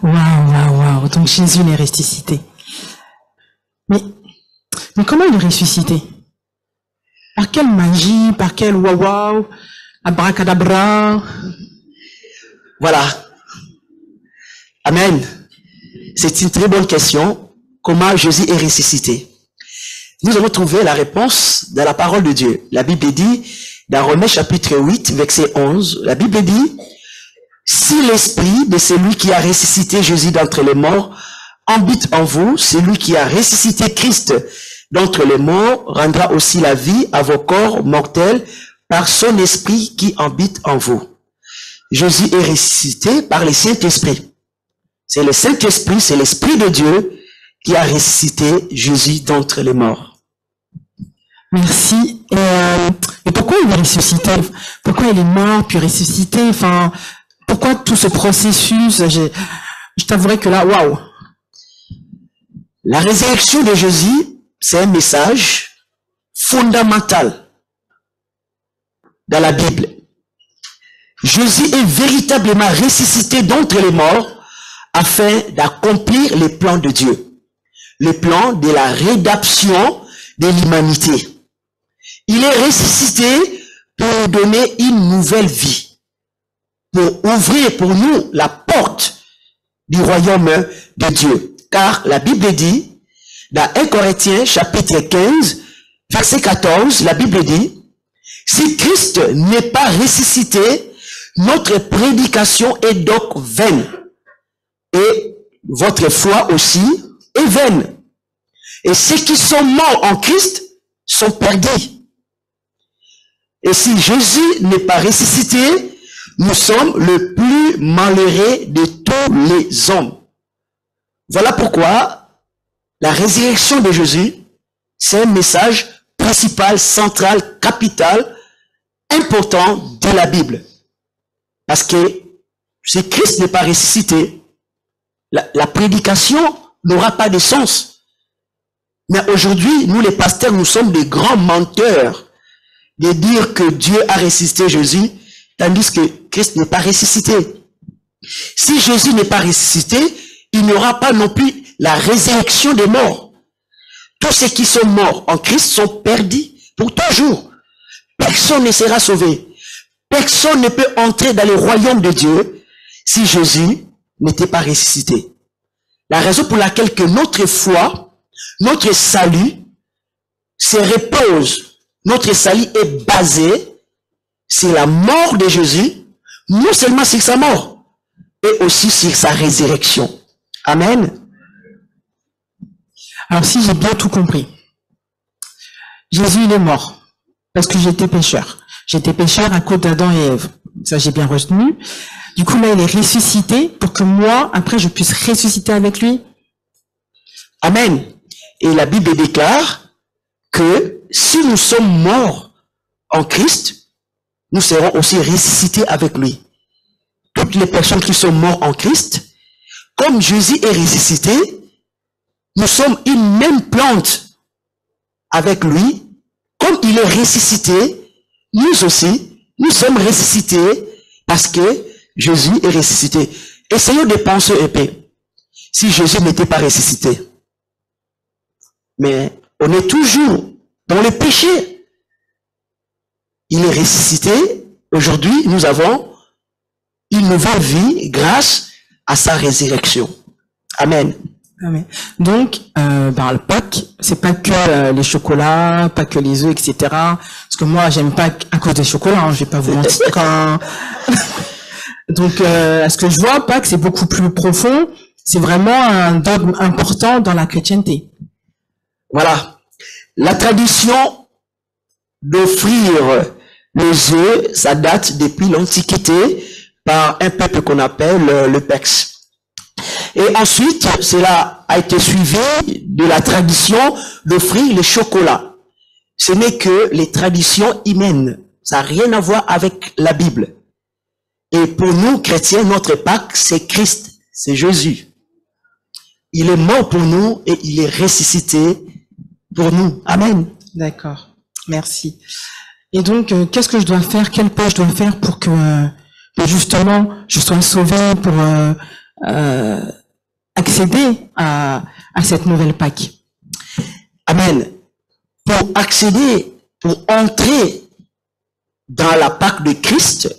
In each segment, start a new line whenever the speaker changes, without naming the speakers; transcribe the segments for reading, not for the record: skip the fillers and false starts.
Waouh. Donc Jésus est ressuscité. Mais comment il est ressuscité? Par quelle magie? Par quel waouh? Abracadabra?
Voilà. Amen. C'est une très bonne question. Comment Jésus est ressuscité? Nous allons trouver la réponse dans la parole de Dieu. La Bible dit, dans Romains chapitre 8, verset 11, la Bible dit, si l'esprit de celui qui a ressuscité Jésus d'entre les morts habite en vous, celui qui a ressuscité Christ d'entre les morts rendra aussi la vie à vos corps mortels par son esprit qui habite en vous. Jésus est ressuscité par le Saint-Esprit. C'est le Saint-Esprit, c'est l'Esprit de Dieu qui a ressuscité Jésus d'entre les morts.
Merci. Et pourquoi il est ressuscité? Pourquoi il est mort puis ressuscité? Enfin, pourquoi tout ce processus? Je t'avouerai que là, waouh.
La résurrection de Jésus, c'est un message fondamental dans la Bible. Jésus est véritablement ressuscité d'entre les morts afin d'accomplir les plans de Dieu, le plan de la rédemption de l'humanité. Il est ressuscité pour donner une nouvelle vie, pour ouvrir pour nous la porte du royaume de Dieu. Car la Bible dit, dans 1 Corinthiens chapitre 15, verset 14, la Bible dit, si Christ n'est pas ressuscité, notre prédication est donc vaine. Et votre foi aussi est vaine. Et ceux qui sont morts en Christ sont perdus. Et si Jésus n'est pas ressuscité, nous sommes le plus malheureux de tous les hommes. Voilà pourquoi la résurrection de Jésus, c'est un message principal, central, capital, important de la Bible. Parce que si Christ n'est pas ressuscité, la prédication n'aura pas de sens. Mais aujourd'hui, nous les pasteurs, nous sommes des grands menteurs de dire que Dieu a ressuscité Jésus, tandis que Christ n'est pas ressuscité. Si Jésus n'est pas ressuscité, il n'y aura pas non plus la résurrection des morts. Tous ceux qui sont morts en Christ sont perdus pour toujours. Personne ne sera sauvé. Personne ne peut entrer dans le royaume de Dieu si Jésus n'était pas ressuscité. La raison pour laquelle que notre foi, notre salut se repose, notre salut est basé sur la mort de Jésus, non seulement sur sa mort, et aussi sur sa résurrection. Amen.
Alors si j'ai bien tout compris, Jésus il est mort parce que j'étais pécheur. J'étais pécheur à cause d'Adam et Ève. Ça j'ai bien retenu. Du coup là il est ressuscité pour que moi après je puisse ressusciter avec lui.
Amen. Et la Bible déclare que si nous sommes morts en Christ, nous serons aussi ressuscités avec lui. Toutes les personnes qui sont mortes en Christ, comme Jésus est ressuscité, nous sommes une même plante avec lui. Comme il est ressuscité, nous aussi, nous sommes ressuscités parce que Jésus est ressuscité. Essayons de penser un peu. Si Jésus n'était pas ressuscité, mais on est toujours dans le péché. Il est ressuscité. Aujourd'hui, nous avons une nouvelle vie grâce à sa résurrection. Amen.
Amen. Donc, le Pâques, c'est pas que les chocolats, pas que les œufs, etc. Parce que moi, j'aime pas à cause des chocolats, hein, je vais pas vous mentir. Hein. Donc, à ce que je vois, Pâques, c'est beaucoup plus profond. C'est vraiment un dogme important dans la chrétienté.
Voilà. La tradition d'offrir les œufs, ça date depuis l'Antiquité par un peuple qu'on appelle le Perse. Et ensuite, cela a été suivi de la tradition d'offrir les chocolats. Ce n'est que les traditions humaines. Ça n'a rien à voir avec la Bible. Et pour nous, chrétiens, notre Pâques, c'est Christ, c'est Jésus. Il est mort pour nous et il est ressuscité pour nous. Amen.
D'accord. Merci. Et donc, qu'est-ce que je dois faire? Quel pas je dois faire pour que justement je sois sauvé, pour accéder à cette nouvelle Pâque.
Amen. Pour accéder, pour entrer dans la Pâque de Christ,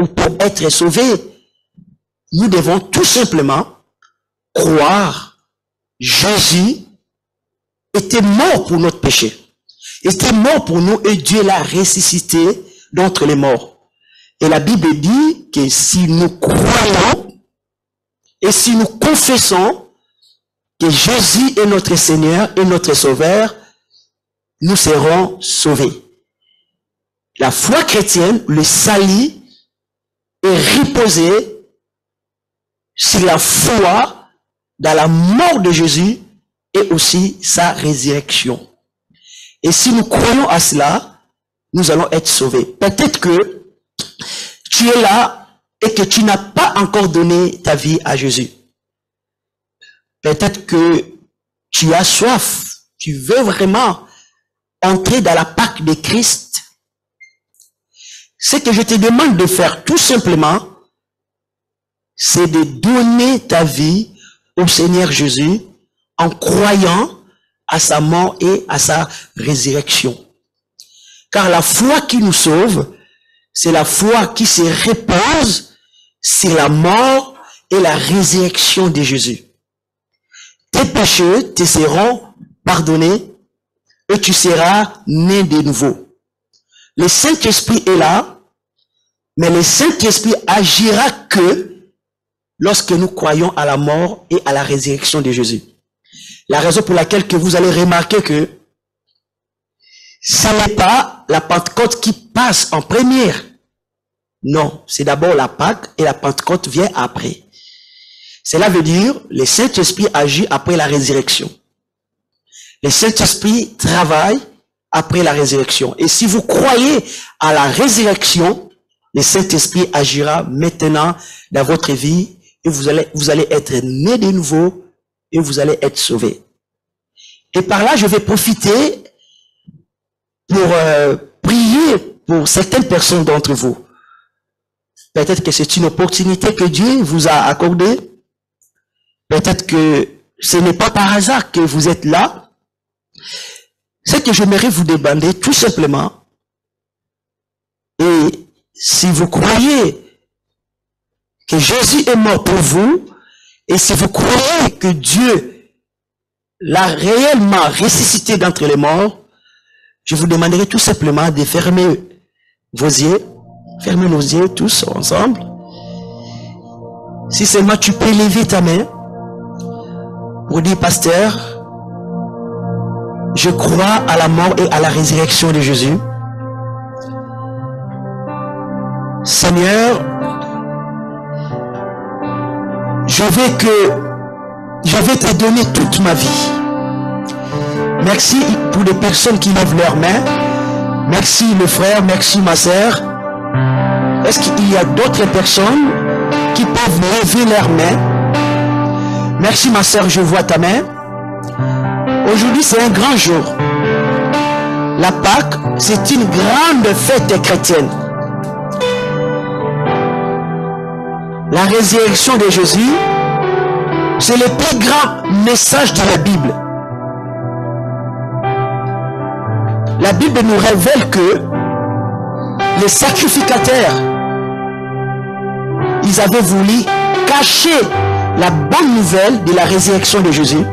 ou pour être sauvés, nous devons tout simplement croire Jésus était mort pour notre péché. Il était mort pour nous et Dieu l'a ressuscité d'entre les morts. Et la Bible dit que si nous croyons et si nous confessons que Jésus est notre Seigneur et notre Sauveur, nous serons sauvés. La foi chrétienne, le salut, est reposé sur la foi dans la mort de Jésus et aussi sa résurrection. Et si nous croyons à cela, nous allons être sauvés. Peut-être que tu es là et que tu n'as pas encore donné ta vie à Jésus. Peut-être que tu as soif, tu veux vraiment entrer dans la Pâque de Christ. Ce que je te demande de faire tout simplement, c'est de donner ta vie au Seigneur Jésus en croyant à sa mort et à sa résurrection. Car la foi qui nous sauve, c'est la foi qui se repose sur la mort et la résurrection de Jésus. Tes péchés te seront pardonnés et tu seras né de nouveau. Le Saint-Esprit est là, mais le Saint-Esprit agira que lorsque nous croyons à la mort et à la résurrection de Jésus. La raison pour laquelle que vous allez remarquer que ce n'est pas la Pentecôte qui passe en première. Non, c'est d'abord la Pâque et la Pentecôte vient après. Cela veut dire le Saint-Esprit agit après la résurrection. Le Saint-Esprit travaille après la résurrection. Et si vous croyez à la résurrection, le Saint-Esprit agira maintenant dans votre vie et vous allez être né de nouveau et vous allez être sauvés. Et par là, je vais profiter pour prier pour certaines personnes d'entre vous. Peut-être que c'est une opportunité que Dieu vous a accordée. Peut-être que ce n'est pas par hasard que vous êtes là. C'est que j'aimerais vous demander tout simplement. Et si vous croyez que Jésus est mort pour vous, et si vous croyez que Dieu l'a réellement ressuscité d'entre les morts, je vous demanderai tout simplement de fermer vos yeux. Fermez nos yeux tous ensemble. Si seulement tu peux lever ta main pour dire, pasteur, je crois à la mort et à la résurrection de Jésus. Seigneur, je vais te donner toute ma vie. Merci pour les personnes qui lèvent leurs mains. Merci le frère, merci ma sœur. Est-ce qu'il y a d'autres personnes qui peuvent lever leurs mains? Merci ma sœur, je vois ta main. Aujourd'hui, c'est un grand jour. La Pâque, c'est une grande fête chrétienne. La résurrection de Jésus, c'est le plus grand message de la Bible. La Bible nous révèle que les sacrificateurs, ils avaient voulu cacher la bonne nouvelle de la résurrection de Jésus.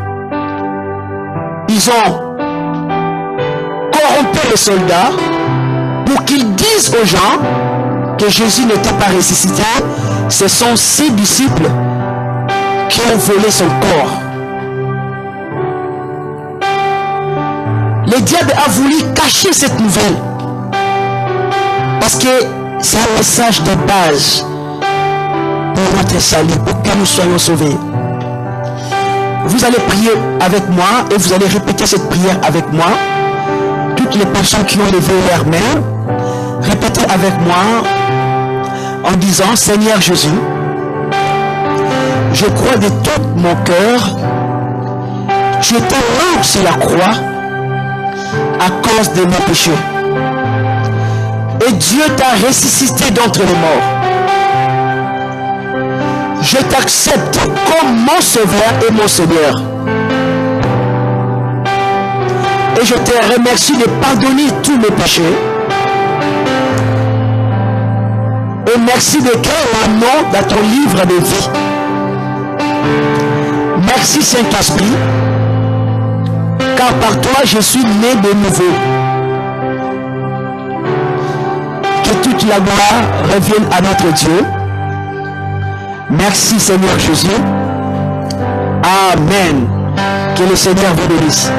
Ils ont corrompu les soldats pour qu'ils disent aux gens que Jésus n'était pas ressuscité. Ce sont ses disciples qui ont volé son corps. Le diable a voulu cacher cette nouvelle parce que c'est un message de base pour notre salut, pour que nous soyons sauvés. Vous allez prier avec moi et vous allez répéter cette prière avec moi. Toutes les personnes qui ont levé leurs mains, répétez avec moi en disant, Seigneur Jésus, je crois de tout mon cœur, tu étais mort sur la croix à cause de mes péchés. Et Dieu t'a ressuscité d'entre les morts. je t'accepte comme mon sauveur et mon Seigneur. Et je te remercie de pardonner tous mes péchés. Et merci d'écrire mon nom dans ton livre de vie. Merci Saint-Esprit, car par toi je suis né de nouveau. Que toute la gloire revienne à notre Dieu. Merci Seigneur Jésus. Amen. Que le Seigneur vous bénisse.